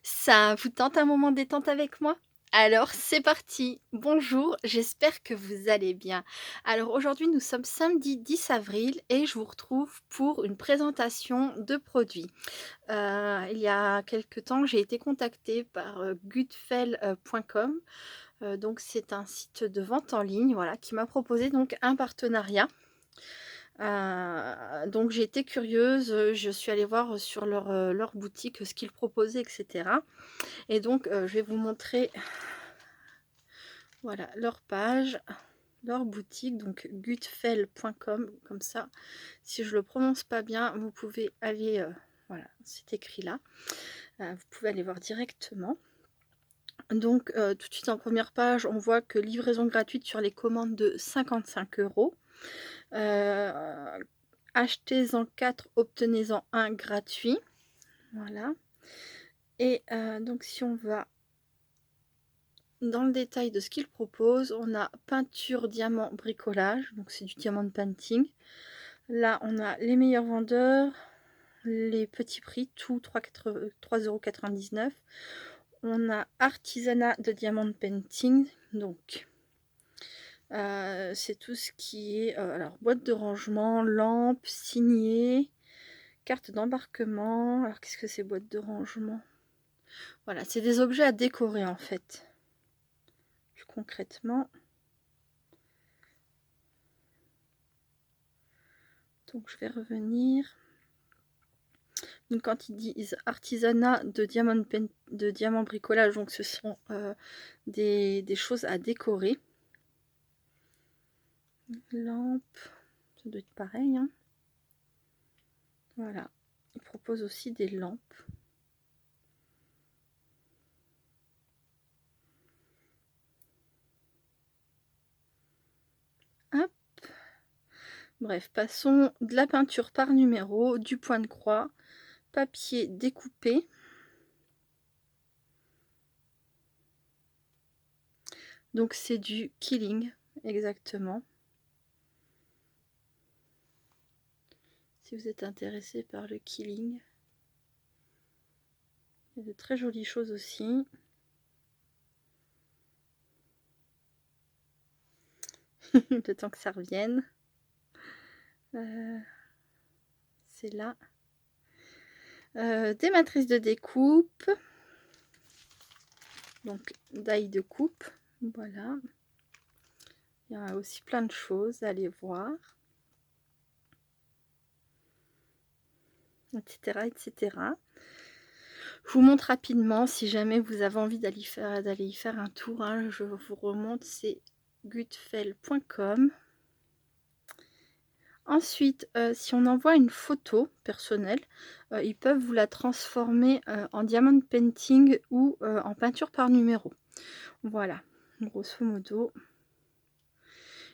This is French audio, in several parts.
Ça vous tente un moment détente avec moi? Alors c'est parti! Bonjour, j'espère que vous allez bien. Alors aujourd'hui nous sommes samedi 10 avril et je vous retrouve pour une présentation de produits. Il y a quelque temps, j'ai été contactée par, goodfel.com, donc c'est un site de vente en ligne, voilà, qui m'a proposé donc un partenariat. Donc j'ai été curieuse, je suis allée voir sur leur boutique, ce qu'ils proposaient et cetera. Et donc, je vais vous montrer, voilà, leur page, leur boutique, donc gutfel.com, comme ça, si je le prononce pas bien, vous pouvez aller, voilà, c'est écrit là, vous pouvez aller voir directement. Donc, tout de suite en première page, on voit que livraison gratuite sur les commandes de 55 €. Achetez-en 4, obtenez-en un gratuit. Voilà. Et donc si on va dans le détail de ce qu'ils proposent, on a peinture, diamant, bricolage, donc c'est du diamant painting. Là, on a les meilleurs vendeurs, les petits prix, tout 3,99 €. On a artisanat de diamant painting, donc c'est tout ce qui est alors boîte de rangement, lampe, signet, carte d'embarquement. Alors qu'est-ce que c'est boîte de rangement? Voilà, c'est des objets à décorer en fait. Plus concrètement. Donc je vais revenir. Donc quand ils disent artisanat de diamant bricolage, donc ce sont des choses à décorer. Lampe, ça doit être pareil, hein. Voilà, ils proposent aussi des lampes. Hop. Bref, passons de la peinture par numéro, du point de croix, papier découpé. Donc c'est du Killing, exactement. Si vous êtes intéressé par le Killing. Il y a de très jolies choses aussi. Le temps que ça revienne. C'est là. Des matrices de découpe. Donc d'ail de coupe. Voilà. Il y a aussi plein de choses à aller voir. Etc. etc. Je vous montre rapidement si jamais vous avez envie d'aller y faire un tour. Hein, je vous remonte, c'est gutfel.com. Ensuite, si on envoie une photo personnelle, ils peuvent vous la transformer en diamond painting ou en peinture par numéro. Voilà, grosso modo.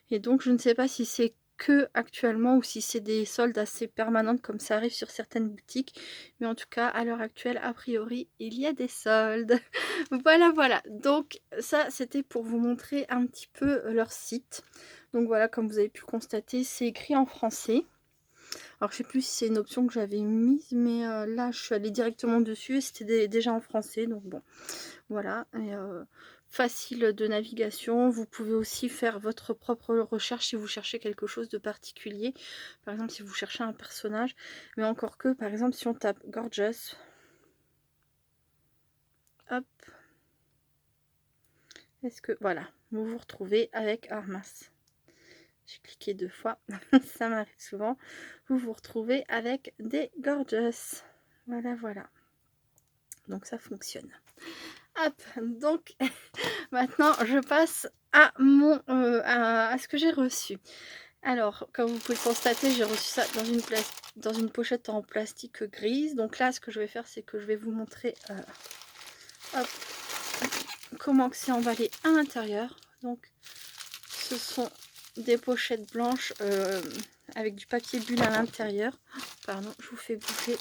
Et donc je ne sais pas si c'est que actuellement ou si c'est des soldes assez permanentes comme ça arrive sur certaines boutiques. Mais en tout cas, à l'heure actuelle, a priori, il y a des soldes. Voilà, voilà. Donc ça, c'était pour vous montrer un petit peu leur site. Donc voilà, comme vous avez pu le constater, c'est écrit en français. Alors je sais plus si c'est une option que j'avais mise, mais là je suis allée directement dessus et c'était déjà en français, donc bon, voilà. Et facile de navigation. Vous pouvez aussi faire votre propre recherche si vous cherchez quelque chose de particulier. Par exemple, si vous cherchez un personnage, mais encore que, par exemple, si on tape Gorgeous, hop, est-ce que, voilà, vous vous retrouvez avec Armas. J'ai cliqué 2 fois, ça m'arrive souvent. Vous vous retrouvez avec des Gorgeous. Voilà, voilà. Donc ça fonctionne. Hop, donc maintenant je passe à mon à ce que j'ai reçu. Alors, comme vous pouvez le constater, j'ai reçu ça dans une pochette en plastique grise. Donc là, ce que je vais faire, c'est que je vais vous montrer hop, comment que c'est emballé à l'intérieur. Donc, ce sont des pochettes blanches avec du papier bulle à l'intérieur. Pardon, je vous fais bouger.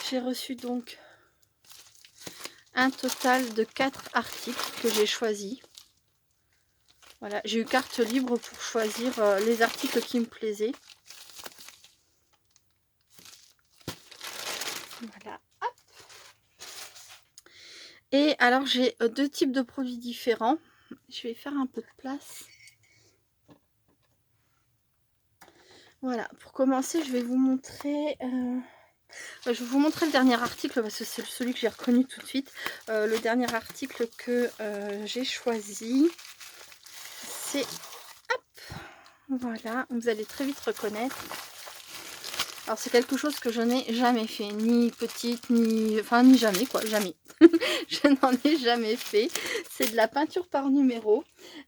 J'ai reçu donc un total de 4 articles que j'ai choisis. Voilà, j'ai eu carte libre pour choisir les articles qui me plaisaient. Voilà, hop. Et alors j'ai deux types de produits différents. Je vais faire un peu de place. Voilà, pour commencer, je vais vous montrer... je vais vous montrer le dernier article parce que c'est celui que j'ai reconnu tout de suite. Le dernier article que j'ai choisi, c'est... Hop, voilà, vous allez très vite reconnaître. Alors c'est quelque chose que je n'ai jamais fait, ni petite, ni... Enfin, ni jamais, quoi, jamais. Je n'en ai jamais fait. C'est de la peinture par numéro.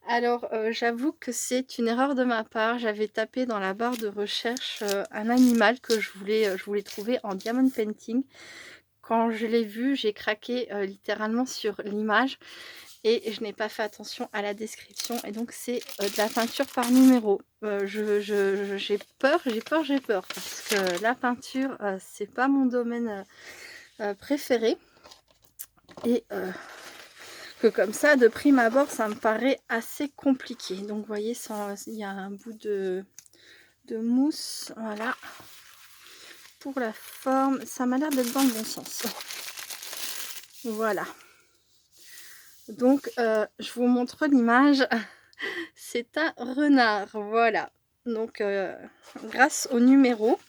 Alors, j'avoue que c'est une erreur de ma part. J'avais tapé dans la barre de recherche un animal que je voulais trouver en diamond painting. Quand je l'ai vu, j'ai craqué littéralement sur l'image. Et je n'ai pas fait attention à la description. Et donc, c'est de la peinture par numéro. J'ai peur. Parce que la peinture, c'est pas mon domaine préféré. Et que comme ça, de prime abord, ça me paraît assez compliqué. Donc, vous voyez, il y a un bout de mousse. Voilà. Pour la forme, ça m'a l'air d'être dans le bon sens. Voilà. Donc, je vous montre l'image. C'est un renard. Voilà. Donc, grâce au numéro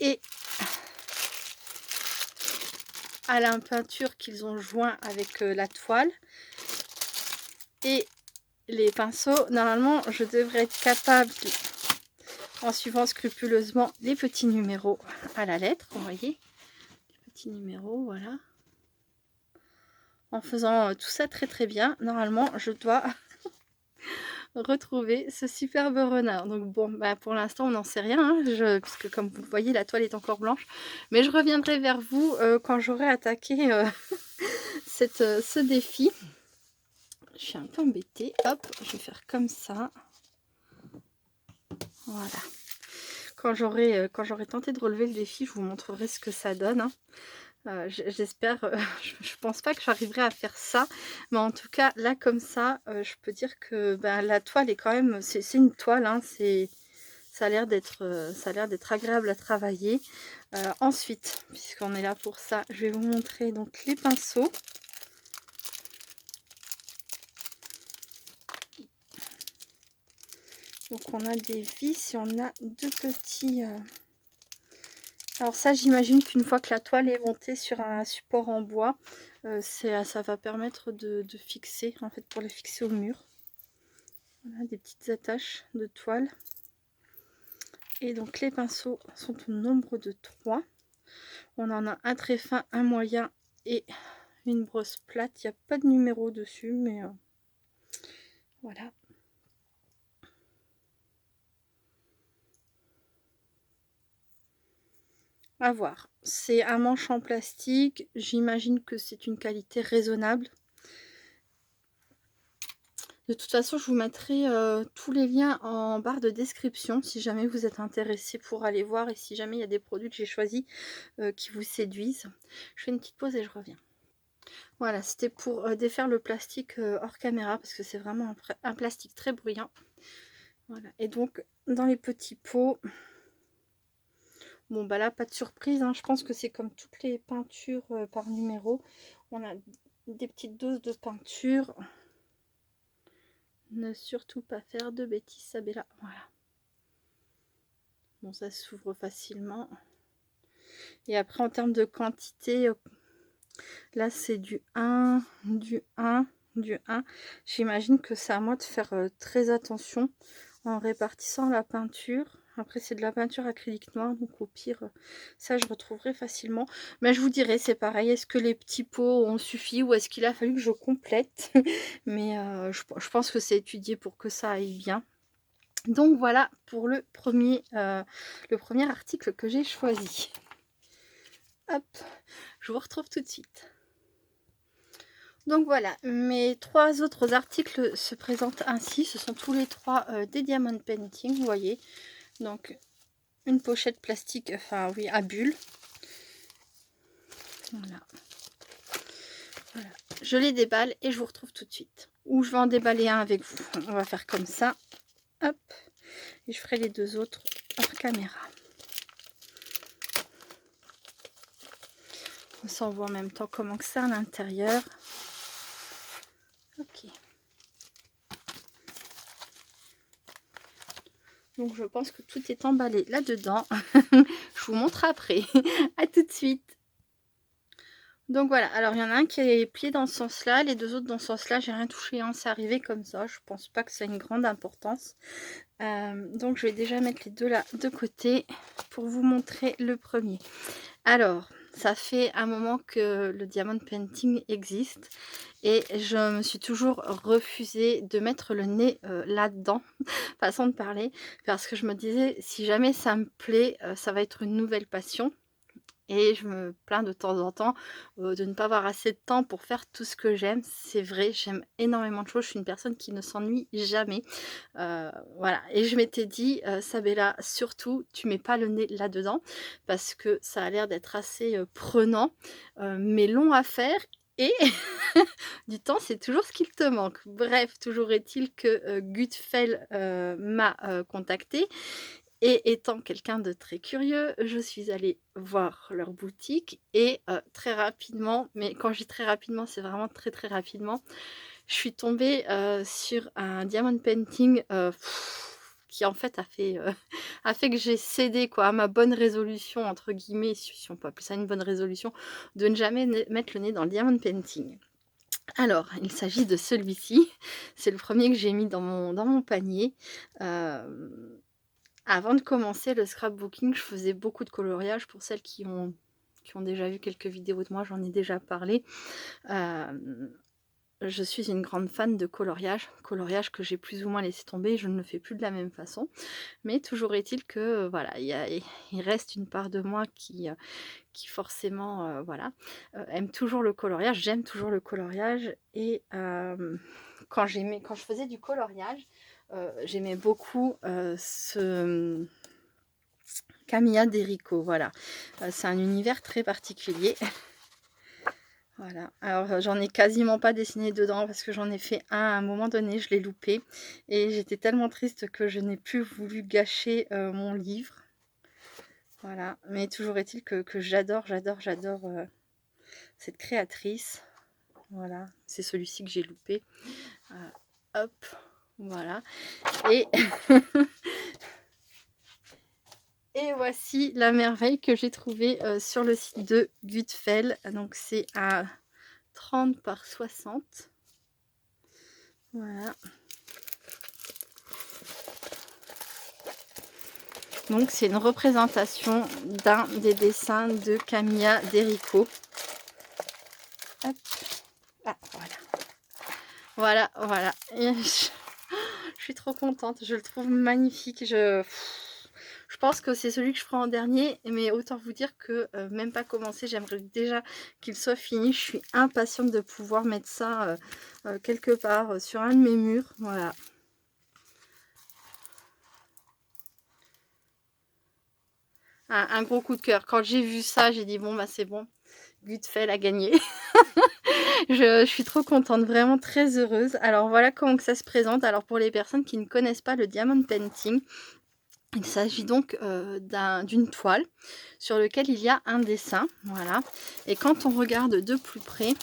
et à la peinture qu'ils ont joint avec la toile et les pinceaux, normalement, je devrais être capable, en suivant scrupuleusement les petits numéros à la lettre, vous voyez, les petits numéros, voilà. En faisant tout ça très très bien, normalement, je dois retrouver ce superbe renard. Donc bon, bah pour l'instant, on n'en sait rien, hein, puisque comme vous le voyez, la toile est encore blanche. Mais je reviendrai vers vous quand j'aurai attaqué ce défi. Je suis un peu embêtée. Hop, je vais faire comme ça. Voilà. Quand j'aurai tenté de relever le défi, je vous montrerai ce que ça donne. Hein. J'espère, je pense pas que j'arriverai à faire ça, mais en tout cas là comme ça, je peux dire que la toile est quand même, c'est une toile, hein, ça a l'air d'être agréable à travailler. Ensuite, puisqu'on est là pour ça, je vais vous montrer donc les pinceaux. Donc on a des vis et on a deux petits... Alors ça, j'imagine qu'une fois que la toile est montée sur un support en bois, ça va permettre de fixer, en fait, pour les fixer au mur. Voilà, des petites attaches de toile. Et donc les pinceaux sont au nombre de 3. On en a un très fin, un moyen et une brosse plate. Il n'y a pas de numéro dessus, mais voilà. À voir. C'est un manche en plastique. J'imagine que c'est une qualité raisonnable. De toute façon, je vous mettrai tous les liens en barre de description si jamais vous êtes intéressé pour aller voir et si jamais il y a des produits que j'ai choisis qui vous séduisent. Je fais une petite pause et je reviens. Voilà, c'était pour défaire le plastique hors caméra parce que c'est vraiment un plastique très bruyant. Voilà, et donc dans les petits pots, bon bah là pas de surprise, hein, je pense que c'est comme toutes les peintures par numéro. On a des petites doses de peinture. Ne surtout pas faire de bêtises, Sabella. Voilà. Bon, ça s'ouvre facilement. Et après, en termes de quantité, là, c'est du 1, du 1, du 1. J'imagine que c'est à moi de faire très attention en répartissant la peinture. Après, c'est de la peinture acrylique noire, donc au pire, ça, je retrouverai facilement. Mais je vous dirai, c'est pareil, est-ce que les petits pots ont suffi ou est-ce qu'il a fallu que je complète? Mais je pense que c'est étudié pour que ça aille bien. Donc voilà pour le premier article que j'ai choisi. Hop, je vous retrouve tout de suite. Donc voilà, mes 3 autres articles se présentent ainsi. Ce sont tous les 3 des diamond painting, vous voyez. Donc une pochette plastique, enfin oui, à bulles. Voilà. Voilà. Je les déballe et je vous retrouve tout de suite. Ou je vais en déballer un avec vous. On va faire comme ça. Hop. Et je ferai les 2 autres hors caméra. On s'en voit en même temps comment que ça à l'intérieur. Ok. Donc je pense que tout est emballé là-dedans. Je vous montre après. À tout de suite. Donc voilà, alors il y en a un qui est plié dans ce sens-là, les deux autres dans ce sens-là, j'ai rien touché, hein, c'est arrivé comme ça, je pense pas que ça ait une grande importance. Donc je vais déjà mettre les deux là de côté pour vous montrer le premier. Alors, ça fait un moment que le diamond painting existe et je me suis toujours refusée de mettre le nez là-dedans, façon de parler, parce que je me disais, si jamais ça me plaît, ça va être une nouvelle passion. Et je me plains de temps en temps de ne pas avoir assez de temps pour faire tout ce que j'aime. C'est vrai, j'aime énormément de choses. Je suis une personne qui ne s'ennuie jamais. Voilà. Et je m'étais dit, Sabella, surtout, tu mets pas le nez là-dedans parce que ça a l'air d'être assez prenant, mais long à faire. Et du temps, c'est toujours ce qu'il te manque. Bref, toujours est-il que Gutfeld m'a contacté. Et étant quelqu'un de très curieux, je suis allée voir leur boutique et très rapidement, mais quand je dis très rapidement, c'est vraiment très très rapidement, je suis tombée sur un diamond painting qui en fait a fait que j'ai cédé quoi, à ma bonne résolution, entre guillemets, si on peut appeler ça une bonne résolution, de ne jamais mettre le nez dans le diamond painting. Alors, il s'agit de celui-ci, c'est le premier que j'ai mis dans mon panier. Avant de commencer le scrapbooking, je faisais beaucoup de coloriage. Pour celles qui ont déjà vu quelques vidéos de moi, j'en ai déjà parlé. Je suis une grande fan de coloriage que j'ai plus ou moins laissé tomber. Je ne le fais plus de la même façon. Mais toujours est-il que voilà, il reste une part de moi qui forcément voilà, aime toujours le coloriage. J'aime toujours le coloriage. Et quand je faisais du coloriage, j'aimais beaucoup ce Camilla Derico, voilà. C'est un univers très particulier. Voilà, alors j'en ai quasiment pas dessiné dedans parce que j'en ai fait un à un moment donné, je l'ai loupé. Et j'étais tellement triste que je n'ai plus voulu gâcher mon livre. Voilà, mais toujours est-il que j'adore cette créatrice. Voilà, c'est celui-ci que j'ai loupé. Hop, voilà. Et et voici la merveille que j'ai trouvée sur le site de Gutfeld. Donc c'est à 30 par 60. Voilà. Donc c'est une représentation d'un des dessins de Camilla Derico. Hop. Ah, voilà. Voilà, voilà. Et je suis trop contente. Je le trouve magnifique. Je pense que c'est celui que je ferai en dernier. Mais autant vous dire que même pas commencé. J'aimerais déjà qu'il soit fini. Je suis impatiente de pouvoir mettre ça quelque part sur un de mes murs. Voilà. Un gros coup de cœur. Quand j'ai vu ça, j'ai dit bon bah c'est bon. Gutfeld a gagné. Je suis trop contente, vraiment très heureuse. Alors voilà comment que ça se présente. Alors pour les personnes qui ne connaissent pas le diamond painting, il s'agit donc d'une toile sur laquelle il y a un dessin. Voilà. Et quand on regarde de plus près,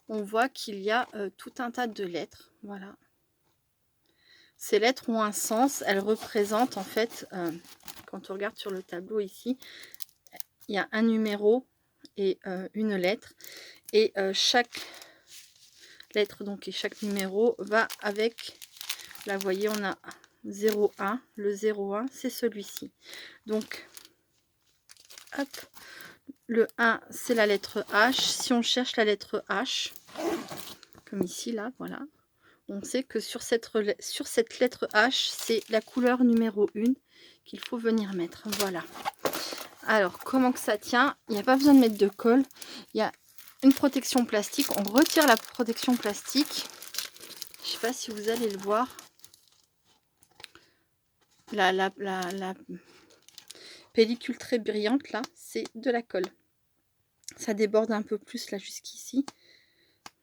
on voit qu'il y a tout un tas de lettres. Voilà. Ces lettres ont un sens. Elles représentent en fait, quand on regarde sur le tableau ici, il y a un numéro et une lettre. Et chaque lettre donc et chaque numéro va avec, là vous voyez on a 01, le 01 c'est celui-ci, donc hop, le 1 c'est la lettre H. Si on cherche la lettre H comme ici là, voilà, on sait que sur cette lettre H c'est la couleur numéro 1 qu'il faut venir mettre. Voilà, alors comment que ça tient, il n'y a pas besoin de mettre de colle, il y a une protection plastique. On retire la protection plastique. Je sais pas si vous allez le voir. La pellicule très brillante là, c'est de la colle. Ça déborde un peu plus là jusqu'ici.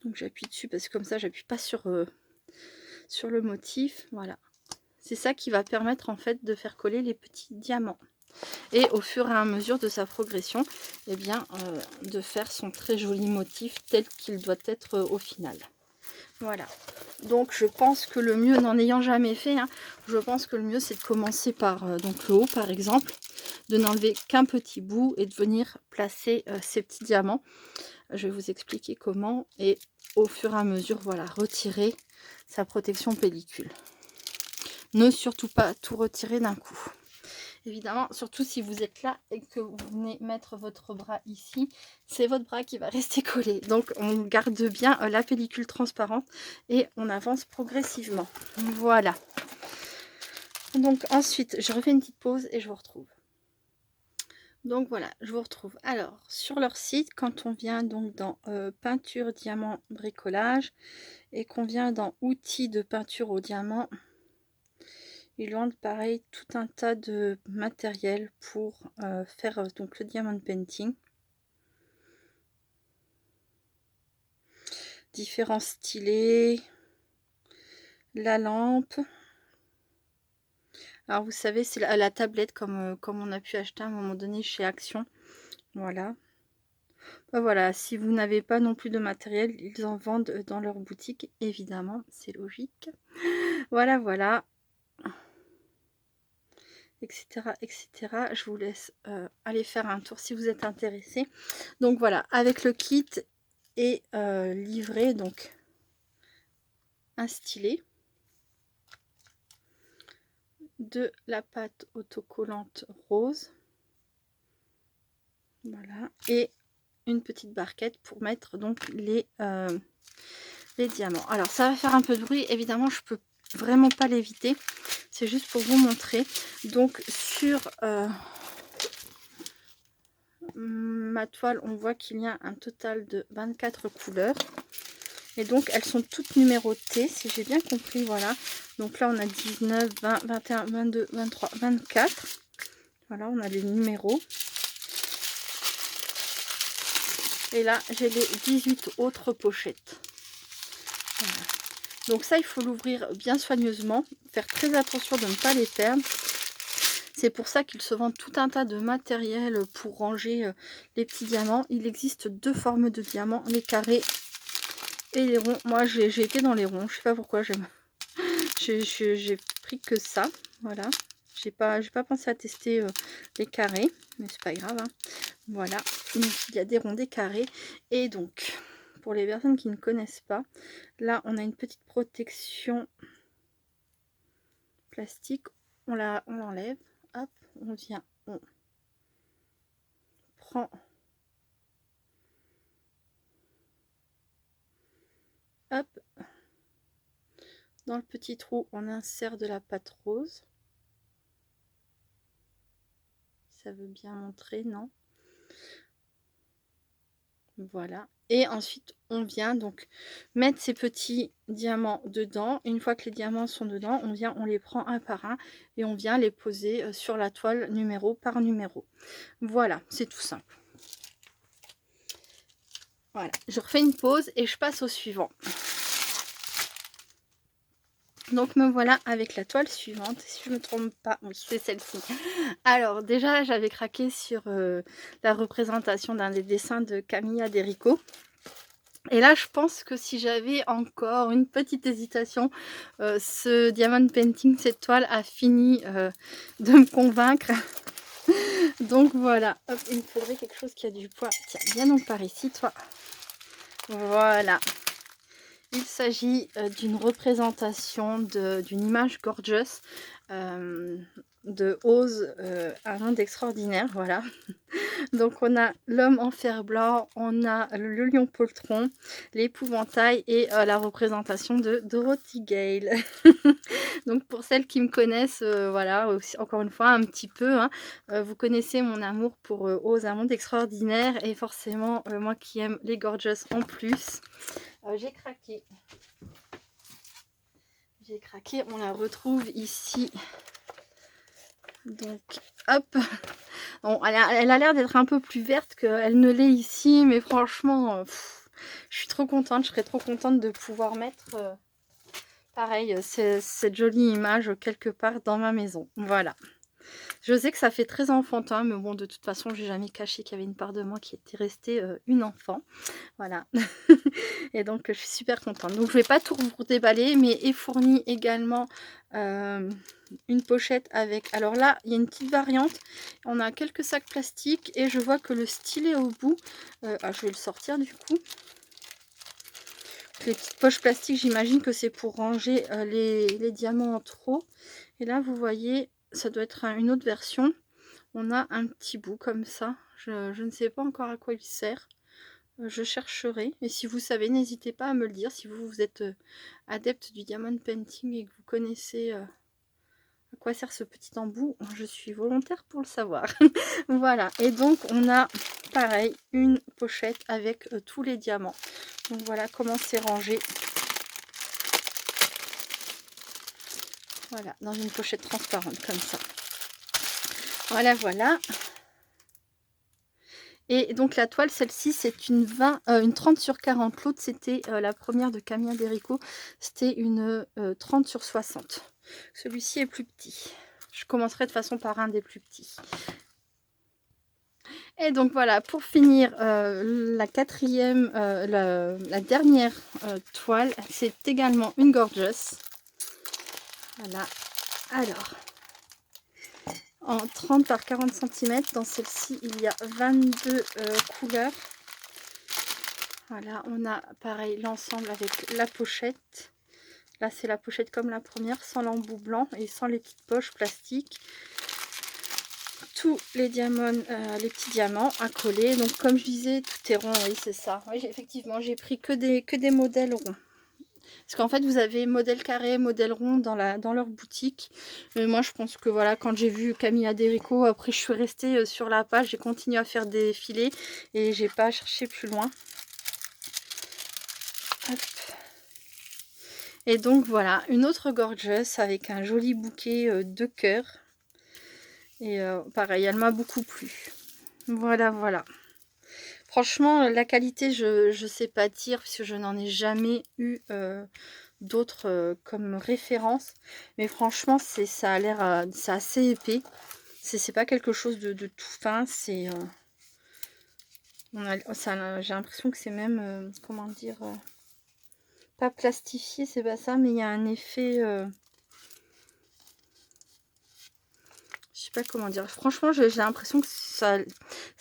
Donc j'appuie dessus parce que comme ça j'appuie pas sur le motif. Voilà. C'est ça qui va permettre en fait de faire coller les petits diamants. Et au fur et à mesure de sa progression, eh bien, de faire son très joli motif tel qu'il doit être au final. Voilà, donc je pense que le mieux, n'en ayant jamais fait, hein, je pense que le mieux c'est de commencer par donc le haut par exemple, de n'enlever qu'un petit bout et de venir placer ces petits diamants. Je vais vous expliquer comment, et au fur et à mesure, voilà, retirer sa protection pellicule. Ne surtout pas tout retirer d'un coup. Évidemment, surtout si vous êtes là et que vous venez mettre votre bras ici, c'est votre bras qui va rester collé. Donc on garde bien la pellicule transparente et on avance progressivement. Voilà. Donc ensuite, je refais une petite pause et je vous retrouve. Donc voilà, je vous retrouve. Alors, sur leur site, quand on vient donc dans peinture, diamant, bricolage et qu'on vient dans outils de peinture au diamant, ils vendent pareil tout un tas de matériel pour faire donc le diamond painting. Différents stylets, la lampe. Alors vous savez, c'est la tablette comme on a pu acheter à un moment donné chez Action. Voilà. Ben voilà, si vous n'avez pas non plus de matériel, ils en vendent dans leur boutique, évidemment, c'est logique. Voilà, voilà. Etc, etc. Je vous laisse aller faire un tour si vous êtes intéressé. Donc voilà, avec le kit et livré donc un stylet, de la pâte autocollante rose, voilà, et une petite barquette pour mettre donc les diamants. Alors ça va faire un peu de bruit, évidemment je peux vraiment pas l'éviter, c'est juste pour vous montrer. Donc sur ma toile, on voit qu'il y a un total de 24 couleurs. Et donc elles sont toutes numérotées, si j'ai bien compris, voilà. Donc là on a 19, 20, 21, 22, 23, 24. Voilà, on a les numéros. Et là j'ai les 18 autres pochettes. Voilà. Donc ça il faut l'ouvrir bien soigneusement, faire très attention de ne pas les perdre. C'est pour ça qu'il se vend tout un tas de matériel pour ranger les petits diamants. Il existe deux formes de diamants, les carrés et les ronds. Moi j'ai été dans les ronds, je sais pas pourquoi j'ai pris que ça. Voilà, j'ai pas pensé à tester les carrés, mais c'est pas grave, hein. Voilà, donc il y a des ronds, des carrés. Et donc pour les personnes qui ne connaissent pas, là on a une petite protection plastique, on l'enlève, hop, on vient, on prend, hop, dans le petit trou on insère de la pâte rose. Ça veut bien montrer, non? Voilà, et ensuite on vient donc mettre ces petits diamants dedans. Une fois que les diamants sont dedans, on les prend un par un et on vient les poser sur la toile numéro par numéro. Voilà, c'est tout simple. Voilà, je refais une pause et je passe au suivant. Donc me voilà avec la toile suivante, si je ne me trompe pas, oui c'est celle-ci. Alors déjà j'avais craqué sur la représentation d'un des dessins de Camilla Derico. Et là je pense que si j'avais encore une petite hésitation, ce diamond painting, cette toile a fini de me convaincre. Donc voilà, hop, il me faudrait quelque chose qui a du poids. Tiens, viens donc par ici toi. Voilà. Il s'agit d'une représentation d'une image gorgeous de Oz, un monde extraordinaire, voilà. Donc on a l'homme en fer blanc, on a le lion poltron, l'épouvantail et la représentation de Dorothy Gale. Donc pour celles qui me connaissent, voilà, aussi, encore une fois un petit peu, hein, vous connaissez mon amour pour Oz, un monde extraordinaire, et forcément moi qui aime les gorgeous en plus. J'ai craqué. J'ai craqué, on la retrouve ici. Donc, hop. Bon, elle a l'air d'être un peu plus verte qu'elle ne l'est ici, mais franchement, je suis trop contente. Je serais trop contente de pouvoir mettre, pareil, cette jolie image quelque part dans ma maison. Voilà. Je sais que ça fait très enfantin, mais bon, de toute façon, j'ai jamais caché qu'il y avait une part de moi qui était restée une enfant. Voilà. Et donc, je suis super contente. Donc, je vais pas tout vous déballer, mais est fourni également une pochette avec... Alors là, il y a une petite variante. On a quelques sacs plastiques et je vois que le stylet au bout... je vais le sortir du coup. Les petites poches plastiques, j'imagine que c'est pour ranger les diamants en trop. Et là, vous voyez, ça doit être une autre version. On a un petit bout comme ça. Je ne sais pas encore à quoi il sert. Je chercherai. Et si vous savez, n'hésitez pas à me le dire. Si vous êtes adepte du diamond painting et que vous connaissez à quoi sert ce petit embout, je suis volontaire pour le savoir. Voilà. Et donc, on a, pareil, une pochette avec tous les diamants. Donc, voilà comment c'est rangé. Voilà, dans une pochette transparente comme ça. Voilà, voilà. Et donc la toile, celle-ci, c'est une 30 sur 40. L'autre, c'était la première de Camilla Derico. C'était une 30 sur 60. Celui-ci est plus petit. Je commencerai de façon par un des plus petits. Et donc voilà, pour finir, la dernière toile, c'est également une gorgeous. Voilà. Alors, en 30 par 40 cm. Dans celle-ci, il y a 22 couleurs. Voilà, on a pareil l'ensemble avec la pochette. Là, c'est la pochette comme la première, sans l'embout blanc et sans les petites poches plastiques. Tous les diamants, les petits diamants à coller. Donc, comme je disais, tout est rond. Oui, c'est ça. Oui, effectivement, j'ai pris que des modèles ronds. Parce qu'en fait, vous avez modèle carré, modèle rond dans leur boutique. Mais moi, je pense que voilà, quand j'ai vu Camilla Derico, après, je suis restée sur la page. J'ai continué à faire des filets et j'ai pas cherché plus loin. Hop. Et donc, voilà, une autre gorgeous avec un joli bouquet de cœurs. Et pareil, elle m'a beaucoup plu. Voilà, voilà. Franchement, la qualité, je sais pas dire, puisque je n'en ai jamais eu d'autres comme référence. Mais franchement, ça a l'air c'est assez épais. C'est pas quelque chose de tout fin. C'est j'ai l'impression que c'est même, comment dire, pas plastifié, c'est pas ça, mais il y a un effet... je sais pas comment dire. Franchement, j'ai l'impression que ça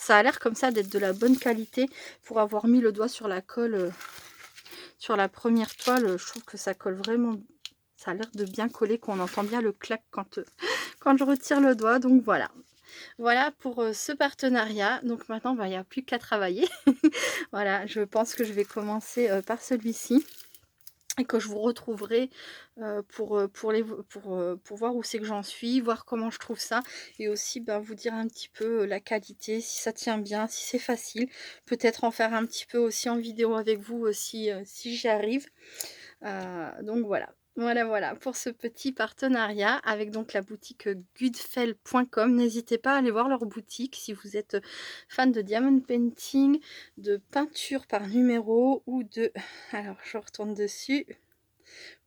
a l'air comme ça d'être de la bonne qualité. Pour avoir mis le doigt sur la colle, sur la première toile, je trouve que ça colle vraiment. Ça a l'air de bien coller, qu'on entend bien le clac quand je retire le doigt. Donc voilà. Voilà pour ce partenariat. Donc maintenant, il n'y a plus qu'à travailler. Voilà, je pense que je vais commencer par celui-ci. Et que je vous retrouverai pour voir où c'est que j'en suis, voir comment je trouve ça, et aussi vous dire un petit peu la qualité, si ça tient bien, si c'est facile, peut-être en faire un petit peu aussi en vidéo avec vous aussi si j'y arrive. Donc voilà. Voilà pour ce petit partenariat avec donc la boutique goodfell.com. N'hésitez pas à aller voir leur boutique si vous êtes fan de diamond painting, de peinture par numéro ou de... Alors je retourne dessus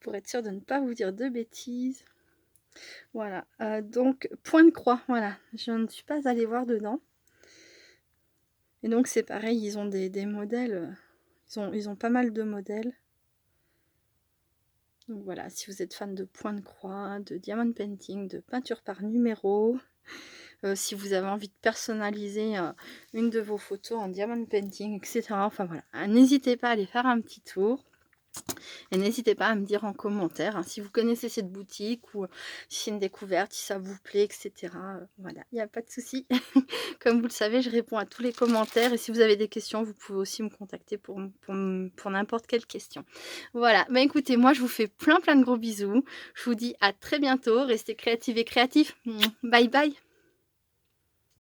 pour être sûre de ne pas vous dire de bêtises. Voilà, donc point de croix, voilà. Je ne suis pas allée voir dedans. Et donc c'est pareil, ils ont des modèles, ils ont pas mal de modèles. Donc voilà, si vous êtes fan de point de croix, de diamond painting, de peinture par numéro, si vous avez envie de personnaliser une de vos photos en diamond painting, etc. Enfin voilà, n'hésitez pas à aller faire un petit tour. Et n'hésitez pas à me dire en commentaire si vous connaissez cette boutique ou si c'est une découverte, si ça vous plaît, etc. Voilà, il n'y a pas de souci. Comme vous le savez, je réponds à tous les commentaires. Et si vous avez des questions, vous pouvez aussi me contacter pour n'importe quelle question. Voilà, écoutez, moi je vous fais plein de gros bisous. Je vous dis à très bientôt. Restez créatifs et créatifs. Bye bye.